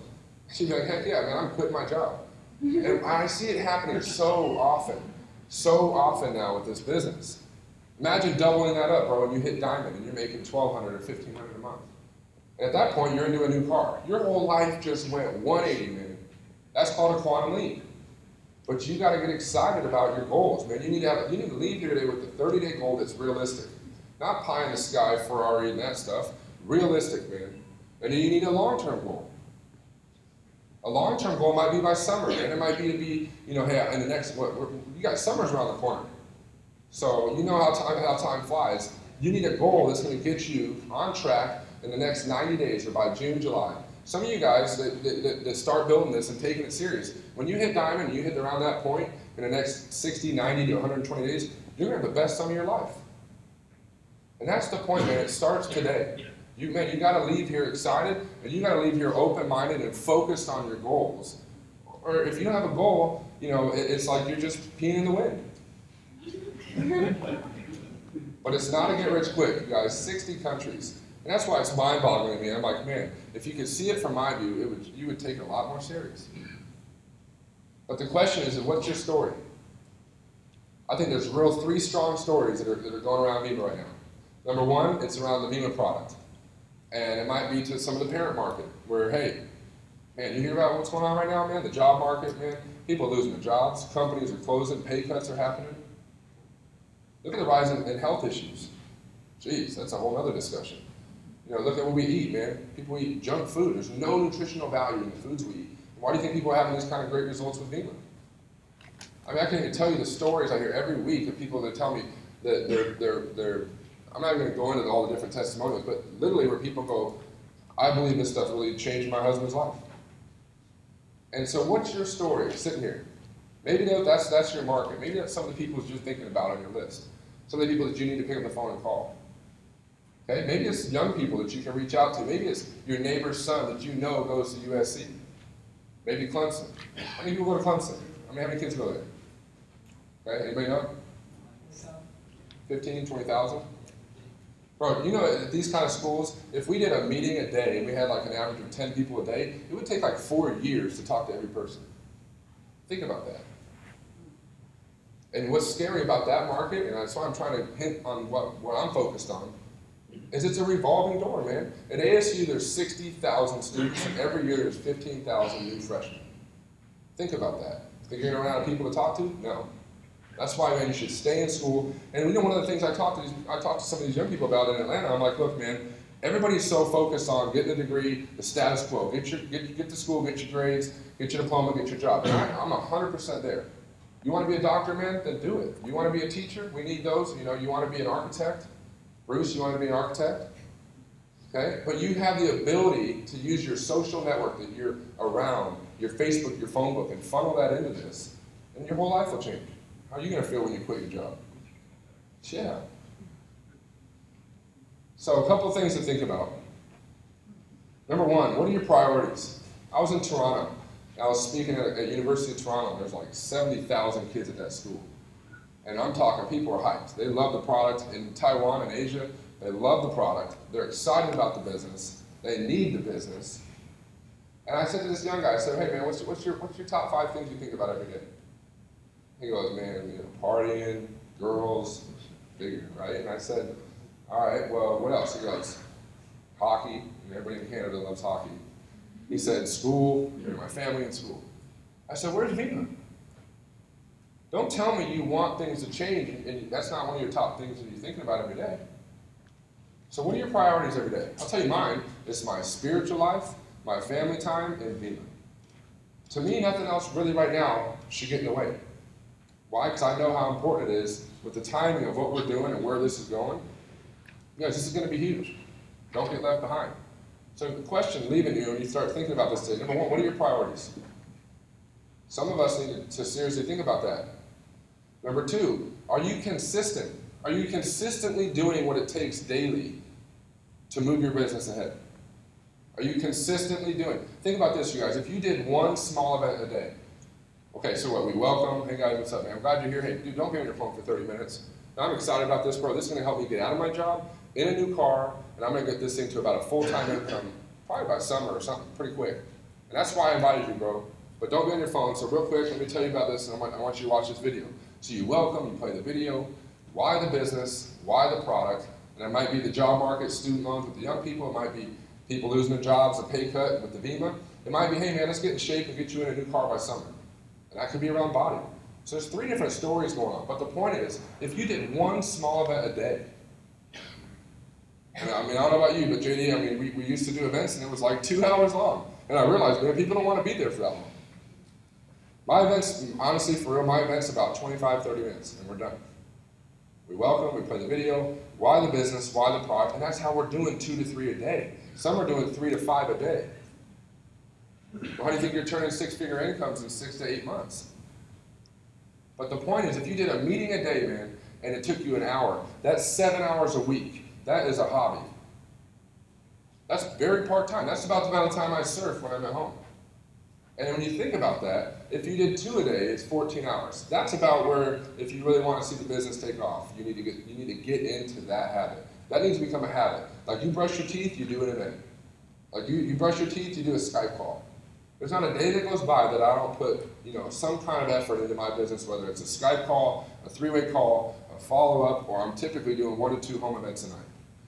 You'd be like, heck yeah, man, I'm quitting my job. And I see it happening so often now with this business. Imagine doubling that up, bro, and you hit diamond and you're making $1,200 or $1,500 a month. And at that point, you're into a new car. Your whole life just went 180, man. That's called a quantum leap. But you got to get excited about your goals, man. You need to leave here today with a 30-day goal that's realistic. Not pie in the sky, Ferrari, and that stuff. Realistic, man. And then you need a long-term goal. A long-term goal might be by summer, and it might be to be, hey, in the next, you got summer's around the corner. So you know how time flies. You need a goal that's going to get you on track in the next 90 days or by June, July. Some of you guys that start building this and taking it serious, when you hit diamond, you hit around that point in the next 60, 90 to 120 days, you're going to have the best time of your life. And that's the point, man. It starts today. You got to leave here excited, and you got to leave here open-minded and focused on your goals. Or if you don't have a goal, it's like you're just peeing in the wind. But it's not a get-rich quick, you guys. 60 countries. And that's why it's mind-boggling to me. I'm like, man, if you could see it from my view, you would take it a lot more serious. But the question is, what's your story? I think there's 3 strong stories that are going around Vima right now. Number 1, it's around the Vima product. And it might be to some of the parent market, where, hey, man, you hear about what's going on right now, man? The job market, man. People are losing their jobs. Companies are closing. Pay cuts are happening. Look at the rise in health issues. Jeez, that's a whole other discussion. Look at what we eat, man. People eat junk food. There's no nutritional value in the foods we eat. Why do you think people are having these kind of great results with Vima? I mean, I can't even tell you the stories I hear every week of people that tell me that they're I'm not even going to go into all the different testimonials, but literally where people go, I believe this stuff really changed my husband's life. And so what's your story sitting here? Maybe that's your market. Maybe that's some of the people that you're thinking about on your list. Some of the people that you need to pick up the phone and call. Okay? Maybe it's young people that you can reach out to. Maybe it's your neighbor's son that you know goes to USC. Maybe Clemson. How many people go to Clemson? How many kids go there? Okay? Anybody know? 15, 20,000? Bro, at these kind of schools, if we did a meeting a day and we had like an average of 10 people a day, it would take like 4 years to talk to every person. Think about that. And what's scary about that market, and that's why I'm trying to hint on what I'm focused on, is it's a revolving door, man. At ASU, there's 60,000 students, and every year there's 15,000 new freshmen. Think about that. Think you're going to run out of people to talk to? No. That's why, man, you should stay in school. And one of the things I talked to some of these young people about in Atlanta. I'm like, look, man, everybody's so focused on getting a degree, the status quo. Get to school, get your grades, get your diploma, get your job. And I'm 100% there. You want to be a doctor, man? Then do it. You want to be a teacher? We need those. You want to be an architect? Bruce, you want to be an architect? Okay? But you have the ability to use your social network that you're around, your Facebook, your phone book, and funnel that into this, and your whole life will change. How are you going to feel when you quit your job? Yeah. So a couple of things to think about. Number one, what are your priorities? I was in Toronto. I was speaking at University of Toronto. There's like 70,000 kids at that school. And I'm talking, people are hyped. They love the product. In Taiwan and Asia, they love the product. They're excited about the business. They need the business. And I said to this young guy, I said, hey man, what's your top 5 things you think about every day? He goes, man, partying, girls, bigger, right? And I said, all right, well, what else? He goes, hockey. Everybody in Canada loves hockey. He said, school, my family and school. I said, where's Vima? Don't tell me you want things to change, and that's not one of your top things that you're thinking about every day. So what are your priorities every day? I'll tell you mine. It's my spiritual life, my family time, and Vima. To me, nothing else really right now should get in the way. Why? Because I know how important it is with the timing of what we're doing and where this is going. Guys, this is going to be huge. Don't get left behind. So the question leaving you, when you start thinking about this today, number one, what are your priorities? Some of us need to seriously think about that. Number two, are you consistent? Are you consistently doing what it takes daily to move your business ahead? Are you consistently doing? Think about this, you guys. If you did one small event a day, okay, so what? We welcome, hey guys, what's up, man? I'm glad you're here. Hey, dude, don't be on your phone for 30 minutes. I'm excited about this, bro. This is going to help me get out of my job, in a new car, and I'm going to get this thing to about a full-time income, probably by summer or something, pretty quick. And that's why I invited you, bro. But don't be on your phone. So real quick, let me tell you about this, and I want you to watch this video. So you welcome, you play the video, why the business, why the product, and it might be the job market, student loans with the young people, it might be people losing their jobs, a pay cut with the Vima. It might be, hey man, let's get in shape and get you in a new car by summer. And that could be around body. So there's 3 different stories going on. But the point is, if you did one small event a day, and I mean, I don't know about you, but JD, I mean, we used to do events and it was like 2 hours long. And I realized, man, people don't want to be there for that long. My events, honestly, for real, my events about 25, 30 minutes, and we're done. We welcome, we play the video, why the business, why the product, and that's how we're doing 2 to 3 a day. Some are doing 3 to 5 a day. Well, how do you think you're turning 6-figure incomes in 6 to 8 months? But the point is, if you did a meeting a day, man, and it took you an hour, that's 7 hours a week. That is a hobby. That's very part-time. That's about the amount of time I surf when I'm at home. And when you think about that, if you did 2 a day, it's 14 hours. That's about where, if you really want to see the business take off, you need to get into that habit. That needs to become a habit. Like you brush your teeth, you do an event. Like you brush your teeth, you do a Skype call. There's not a day that goes by that I don't put, some kind of effort into my business, whether it's a Skype call, a 3-way call, a follow-up, or I'm typically doing 1 to 2 home events a night.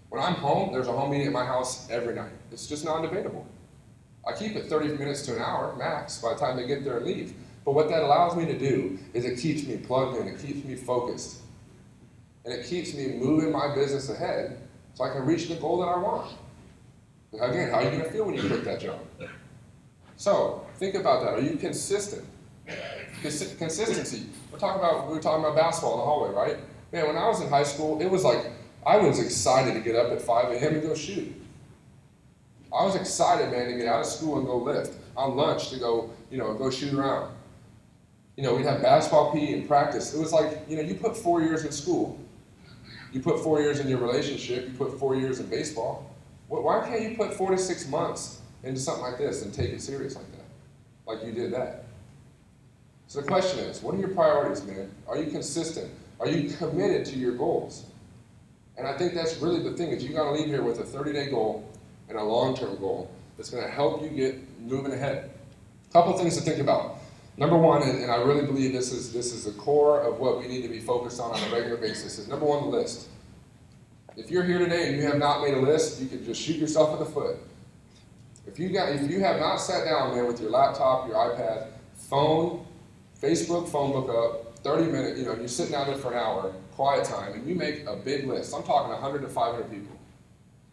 When I'm home, there's a home meeting at my house every night. It's just non-debatable. I keep it 30 minutes to an hour max by the time they get there and leave. But what that allows me to do is it keeps me plugged in, it keeps me focused, and it keeps me moving my business ahead so I can reach the goal that I want. Again, how are you going to feel when you quit that job? So, think about that. Are you consistent? Consistency. We were talking about basketball in the hallway, right? Man, when I was in high school, it was like, I was excited to get up at 5 a.m. and go shoot. I was excited, man, to get out of school and go lift. On lunch to go, go shoot around. We'd have basketball PE and practice. It was like, you put 4 years in school. You put 4 years in your relationship. You put 4 years in baseball. Why can't you put 4 to 6 months into something like this and take it serious like that? Like you did that. So the question is, what are your priorities, man? Are you consistent? Are you committed to your goals? And I think that's really the thing, is you got to leave here with a 30-day goal and a long-term goal that's going to help you get moving ahead. A couple things to think about. Number one, and I really believe this is the core of what we need to be focused on a regular basis, is number one, the list. If you're here today and you have not made a list, you can just shoot yourself in the foot. If you have not sat down, man, with your laptop, your iPad, phone, Facebook, phone book up, 30 minutes, you're sitting down there for an hour, quiet time, and you make a big list. I'm talking 100 to 500 people.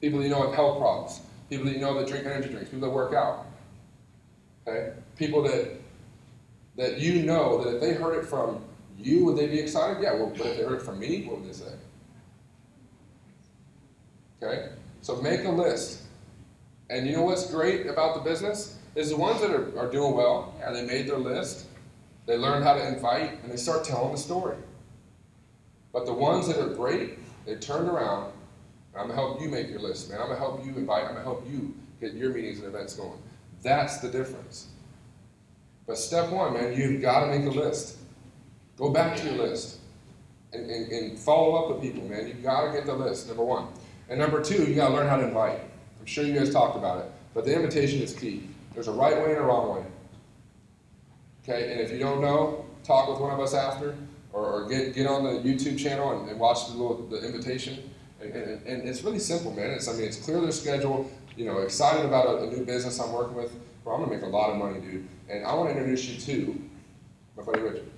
People that have health problems. People that that drink energy drinks. People that work out. Okay? People that that if they heard it from you, would they be excited? Yeah, well, but if they heard it from me, what would they say? Okay? So make a list. And you know what's great about the business? Is the ones that are doing well, yeah, they made their list, they learned how to invite, and they start telling the story. But the ones that are great, they turned around, and I'm going to help you make your list, man. I'm going to help you invite, I'm going to help you get your meetings and events going. That's the difference. But step one, man, you've got to make a list. Go back to your list and follow up with people, man. You've got to get the list, number one. And number two, you got to learn how to invite. I'm sure you guys talked about it, but the invitation is key. There's a right way and a wrong way. Okay, and if you don't know, talk with one of us after, or get on the YouTube channel and watch the invitation. And it's really simple, man. It's clear their schedule. You know, excited about a new business I'm working with. Bro, I'm gonna make a lot of money, dude. And I want to introduce you to my buddy Richard,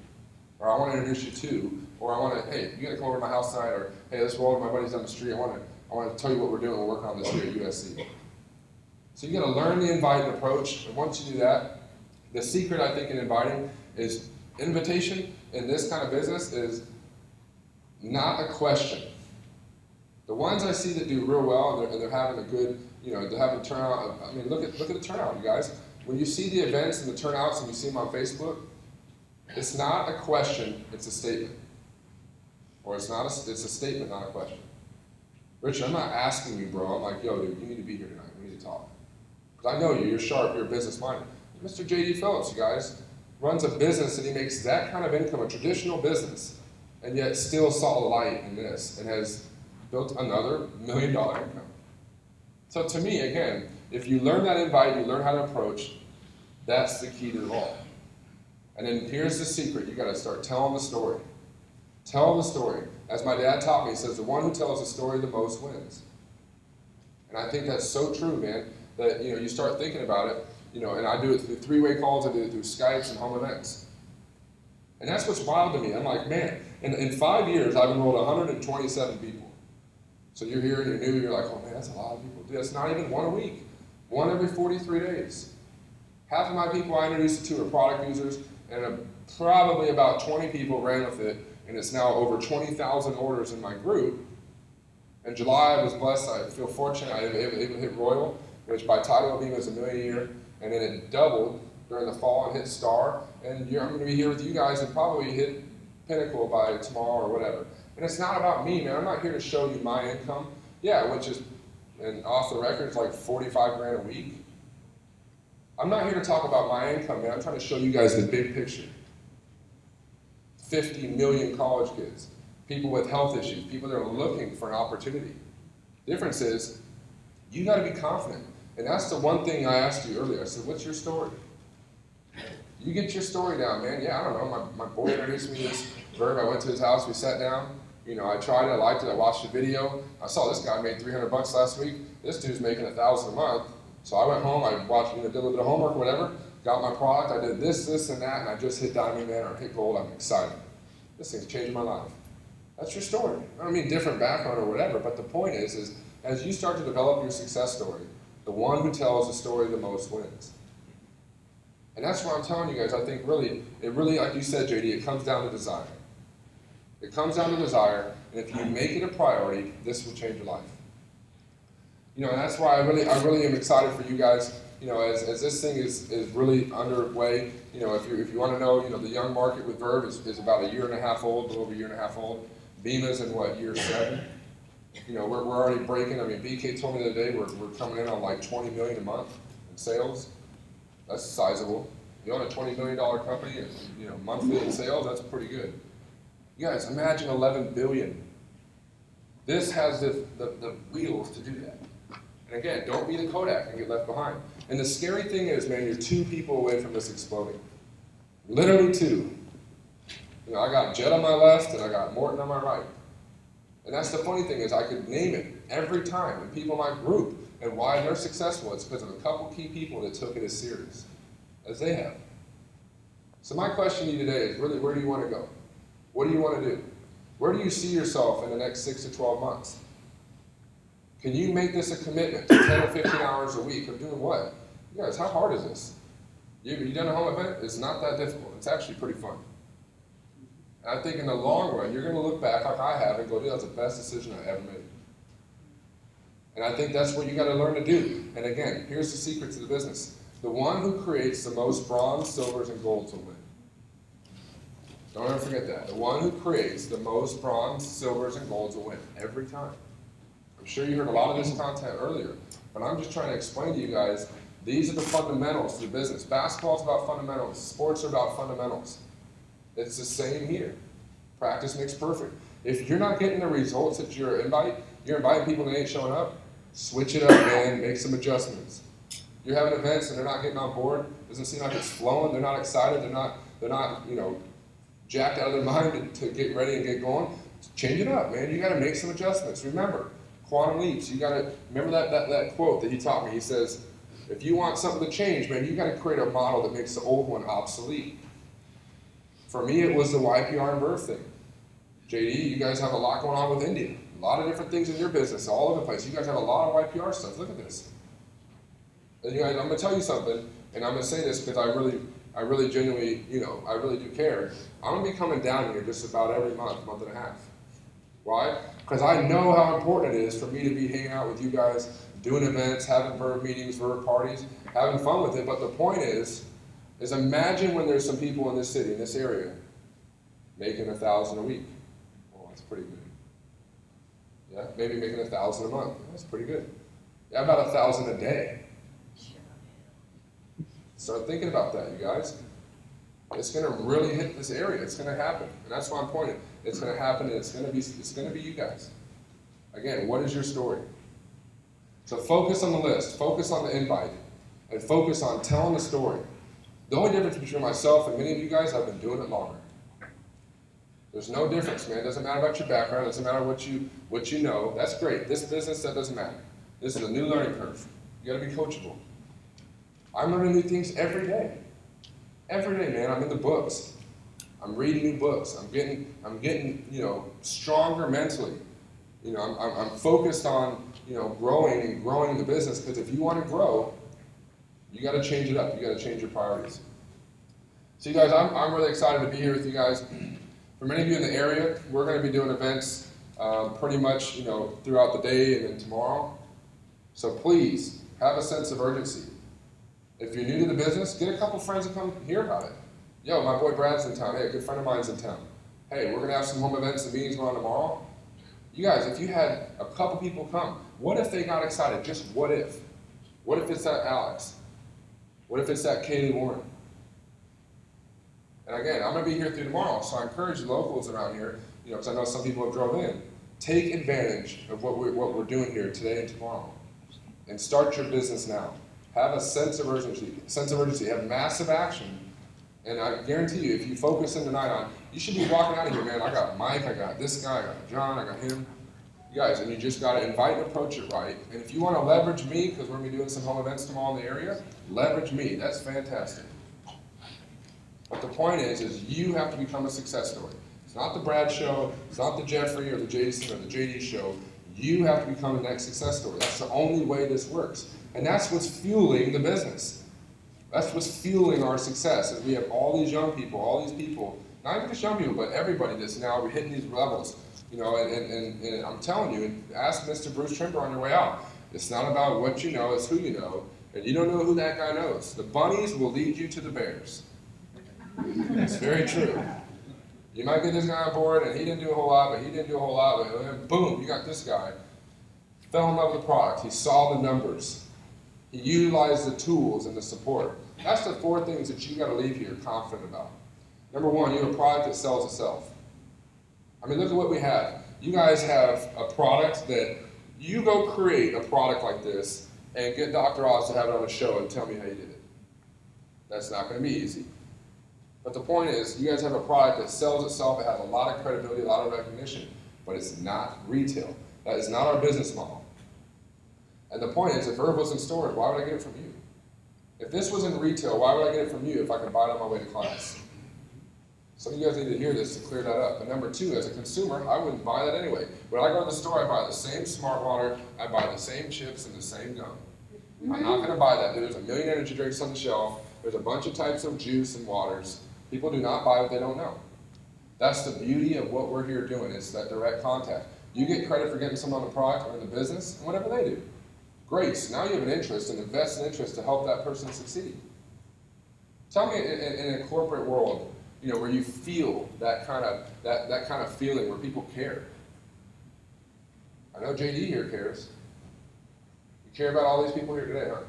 or I want to introduce you to, or I want to, hey, you gotta come over to my house tonight, or hey, let's roll with my buddies down the street. I want to tell you what we're doing. We're working on this here at USC. So you got to learn the invite and approach, and once you do that, the secret I think in inviting is invitation in this kind of business is not a question. The ones I see that do real well and they're having a good, you know, they're having a turnout. I mean, look at the turnout, you guys. When you see the events and the turnouts and you see them on Facebook, it's not a question, it's a statement. Or it's a statement, not a question. Richard, I'm not asking you, bro. I'm like, yo, dude, you need to be here tonight. We need to talk. Because I know you. You're sharp. You're business-minded. Mr. J.D. Phillips, you guys, runs a business and he makes that kind of income, a traditional business, and yet still saw the light in this and has built another $1 million income. So to me, again, if you learn that invite, you learn how to approach, that's the key to it all. And then here's the secret. You got to start telling the story. Tell the story. As my dad taught me, he says, the one who tells the story the most wins. And I think that's so true, man, that, you know, you start thinking about it, you know, and I do it through three-way calls, I do it through Skypes and home events. And that's what's wild to me. I'm like, man, in 5 years, I've enrolled 127 people. So you're here and you're new, you're like, oh man, that's a lot of people. Dude, that's not even one a week. One every 43 days. Half of my people I introduced you to are product users, and probably about 20 people ran with it, and it's now over 20,000 orders in my group. In July, I was blessed. I feel fortunate. I was able to hit Royal, which by title of being was $1 million a year, and then it doubled during the fall and hit Star. And I'm going to be here with you guys and probably hit Pinnacle by tomorrow or whatever. And it's not about me, man. I'm not here to show you my income. Yeah, which is, and off the record, it's like 45 grand a week. I'm not here to talk about my income, man. I'm trying to show you guys the big picture. 50 million college kids, people with health issues, people that are looking for an opportunity. The difference is, you got to be confident. And that's the one thing I asked you earlier. I said, what's your story? You get your story down, man. Yeah, I don't know. My boy introduced me to this Verve. I went to his house. We sat down. You know, I tried it. I liked it. I watched the video. I saw this guy made $300 last week. This dude's making $1,000 a month. So I went home. I watched, you know, did a little bit of homework or whatever. Got my product. I did this, this, and that, and I just hit Diamond Man or hit Gold. I'm excited. This thing's changed my life. That's your story. I don't mean different background or whatever, but the point is as you start to develop your success story, the one who tells the story the most wins. And that's what I'm telling you guys. I think really, like you said, JD, it comes down to desire. It comes down to desire, and if you make it a priority, this will change your life. You know, and that's why I really am excited for you guys. You know, as this thing is really underway. You know, if you want to know, you know, the young market with Verve is about 1.5 years old, a little over 1.5 years old. Bima's in what, year 7? You know, we're already breaking. I mean, BK told me the other day we're coming in on like 20 million a month in sales. That's sizable. You own a $20 million company, and, you know, monthly in sales. That's pretty good. You guys, imagine 11 billion. This has the wheels to do that. And again, don't be the Kodak and get left behind. And the scary thing is, man, you're 2 people away from this exploding. Literally 2. You know, I got Jed on my left and I got Morton on my right. And that's the funny thing is I could name it every time, and people in my group, and why they're successful. It's because of a couple key people that took it as serious as they have. So my question to you today is really, where do you want to go? What do you want to do? Where do you see yourself in the next 6 to 12 months? Can you make this a commitment to 10 or 15 hours a week of doing what? You guys, how hard is this? You done a home event? It's not that difficult. It's actually pretty fun. And I think in the long run, you're going to look back like I have and go, dude, that's the best decision I ever made. And I think that's what you got to learn to do. And again, here's the secret to the business. The one who creates the most bronze, silvers, and golds will win. Don't ever forget that. The one who creates the most bronze, silvers, and golds will win every time. I'm sure you heard a lot of this content earlier, but I'm just trying to explain to you guys, these are the fundamentals to the business. Basketball is about fundamentals. Sports are about fundamentals. It's the same here. Practice makes perfect. If you're not getting the results that you're inviting people and they ain't showing up, switch it up, man, make some adjustments. You're having events and they're not getting on board, doesn't seem like it's flowing, they're not excited, they're not, jacked out of their mind to get ready and get going. Change it up, man. You got to make some adjustments. Remember, quantum leaps. You got to remember that quote that he taught me. He says, if you want something to change, man, you got to create a model that makes the old one obsolete. For me, it was the YPR and Verve thing. JD, you guys have a lot going on with India. A lot of different things in your business, all over the place. You guys have a lot of YPR stuff. Look at this. And you guys, I'm going to tell you something, and I'm going to say this because I really genuinely, I really do care. I'm going to be coming down here just about every month and a half. Why? Because I know how important it is for me to be hanging out with you guys, doing events, having Verve meetings, Verve parties, having fun with it. But the point is imagine when there's some people in this city, in this area, making $1,000 a week. Well, that's pretty good. Yeah, maybe making $1,000 a month. That's pretty good. Yeah, about $1,000 a day. Start thinking about that, you guys. It's going to really hit this area. It's going to happen, and that's why I'm pointing. It's going to happen, and it's going to be you guys. Again, what is your story? So focus on the list, focus on the invite, and focus on telling the story. The only difference between myself and many of you guys, I've been doing it longer. There's no difference, man. It doesn't matter about your background. It doesn't matter what you know. That's great. This business, that doesn't matter. This is a new learning curve. You got to be coachable. I'm learning new things every day. Every day, man. I'm in the books. I'm reading new books. I'm getting, stronger mentally. I'm focused on, growing the business, because if you want to grow, you got to change it up. You got to change your priorities. So you guys, I'm really excited to be here with you guys. For many of you in the area, we're going to be doing events pretty much, throughout the day and then tomorrow. So please have a sense of urgency. If you're new to the business, get a couple friends to come hear about it. Yo, my boy Brad's in town. Hey, a good friend of mine's in town. Hey, we're going to have some home events and meetings going on tomorrow. You guys, if you had a couple people come, what if they got excited? Just what if? What if it's that Alex? What if it's that Kaylee Warren? And again, I'm going to be here through tomorrow, so I encourage the locals around here, because I know some people have drove in. Take advantage of what we're doing here today and tomorrow. And start your business now. Have a sense of urgency. Have massive action. And I guarantee you, if you focus in tonight on, you should be walking out of here, man. I got Mike, I got this guy, I got John, I got him. You guys, and you just got to invite and approach it right. And if you want to leverage me, because we're going to be doing some home events tomorrow in the area, leverage me. That's fantastic. But the point is you have to become a success story. It's not the Brad show, it's not the Jeffrey or the Jason or the JD show. You have to become the next success story. That's the only way this works. And that's what's fueling the business. That's what's fueling our success, is we have all these young people, all these people, not even just young people, but everybody that's now hitting these levels. And I'm telling you, ask Mr. Bruce Trimper on your way out. It's not about what you know, it's who you know. And you don't know who that guy knows. The bunnies will lead you to the bears. It's very true. You might get this guy on board, and he didn't do a whole lot, but he didn't do a whole lot, but then boom, you got this guy. Fell in love with the product. He saw the numbers. He utilized the tools and the support. That's the 4 things that you got to leave here confident about. Number 1, you have a product that sells itself. I mean, look at what we have. You guys have a product that you go create a product like this and get Dr. Oz to have it on a show and tell me how you did it. That's not going to be easy. But the point is, you guys have a product that sells itself. It has a lot of credibility, a lot of recognition, but it's not retail. That is not our business model. And the point is, if Verve was in stores, why would I get it from you? If this was in retail, why would I get it from you if I could buy it on my way to class? Some of you guys need to hear this to clear that up. And number 2, as a consumer, I wouldn't buy that anyway. When I go to the store, I buy the same smart water, I buy the same chips and the same gum. I'm not going to buy that. There's a million energy drinks on the shelf. There's a bunch of types of juice and waters. People do not buy what they don't know. That's the beauty of what we're here doing. It's that direct contact. You get credit for getting someone on the product or in the business, and whatever they do. Great, so now you have an interest and invest in interest to help that person succeed. Tell me in a corporate world, you know, where you feel that kind of feeling where people care. I know JD here cares. You care about all these people here today, huh?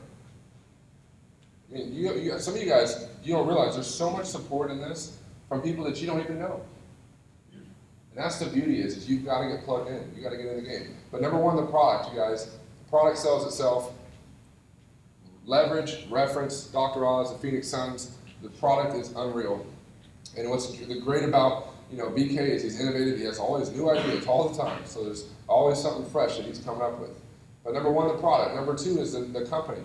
I mean, some of you guys, you don't realize there's so much support in this from people that you don't even know. And that's the beauty is you've got to get plugged in. You've got to get in the game. But number one, the product, you guys. The product sells itself. Leverage, reference, Dr. Oz, the Phoenix Suns. The product is unreal. And what's great about, you know, BK is he's innovative. He has all his new ideas all the time. So there's always something fresh that he's coming up with. But number one, the product. Number two is the company.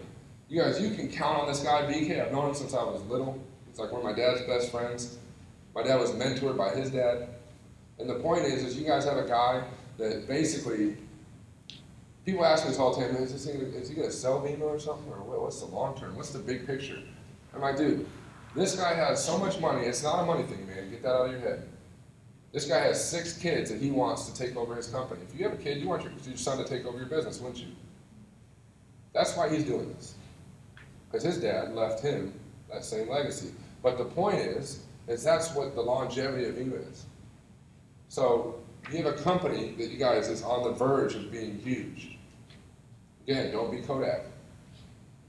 You guys, you can count on this guy, BK. I've known him since I was little. He's like one of my dad's best friends. My dad was mentored by his dad. And the point is you guys have a guy that basically, people ask me this all the time, is he going to sell Vimo or something? Or what's the long term? What's the big picture? I'm like, dude, this guy has so much money. It's not a money thing, man. Get that out of your head. This guy has 6 kids that he wants to take over his company. If you have a kid, you want your son to take over your business, wouldn't you? That's why he's doing this. Because his dad left him that same legacy. But the point is that's what the longevity of Vimo is. So you have a company that you guys is on the verge of being huge. Again, don't be Kodak.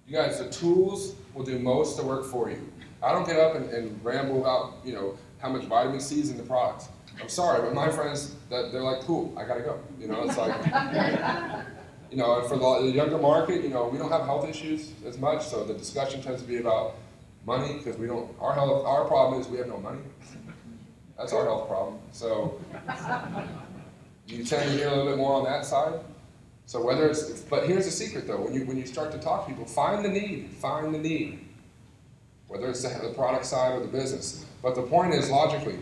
You guys, the tools will do most of the work for you. I don't get up and ramble about, you know, how much vitamin C is in the product. I'm sorry, but my friends, they're like, cool, I gotta go. You know, it's like, you know, and for the younger market, you know, we don't have health issues as much, so the discussion tends to be about money, because we don't, our problem is we have no money. That's our health problem. So you tend to hear a little bit more on that side. So whether it's, but here's the secret though, when you start to talk to people, find the need. Whether it's the product side or the business. But the point is, logically,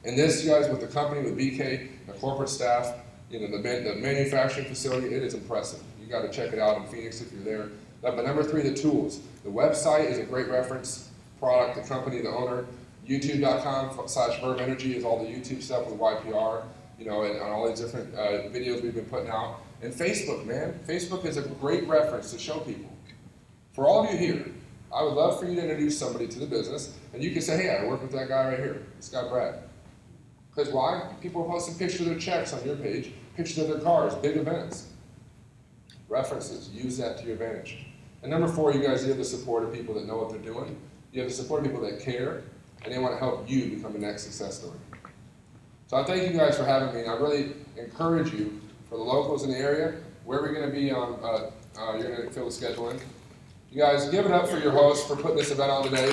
in this, you guys, with the company, with BK, the corporate staff, you know, the manufacturing facility, it is impressive. You got to check it out in Phoenix if you're there. But number 3, the tools. The website is a great reference. Product, the company, the owner. YouTube.com/Verve Energy is all the YouTube stuff with YPR, you know, and all these different videos we've been putting out. And Facebook, man. Facebook is a great reference to show people. For all of you here, I would love for you to introduce somebody to the business, and you can say, hey, I work with that guy right here, this guy Brad. Because why? People are posting pictures of their checks on your page, pictures of their cars, big events. References, use that to your advantage. And number 4, you guys, you have the support of people that know what they're doing. You have the support of people that care, and they want to help you become the next success story. So I thank you guys for having me, and I really encourage you, for the locals in the area, where we're going to be on, you're going to fill the schedule in. You guys, give it up for your host for putting this event on today.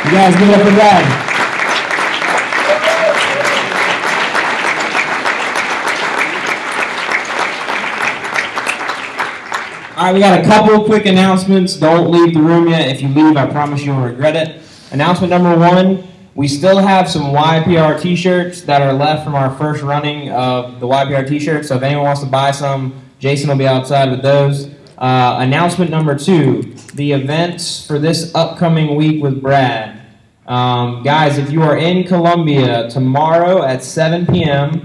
You guys give it up for Brad. All right, we got a couple quick announcements. Don't leave the room yet. If you leave, I promise you'll regret it. Announcement number 1, we still have some YPR t-shirts that are left from our first running of the YPR t-shirts. So if anyone wants to buy some, Jason will be outside with those. Announcement number 2, the events for this upcoming week with Brad. Guys, if you are in Columbia tomorrow at 7 p.m.,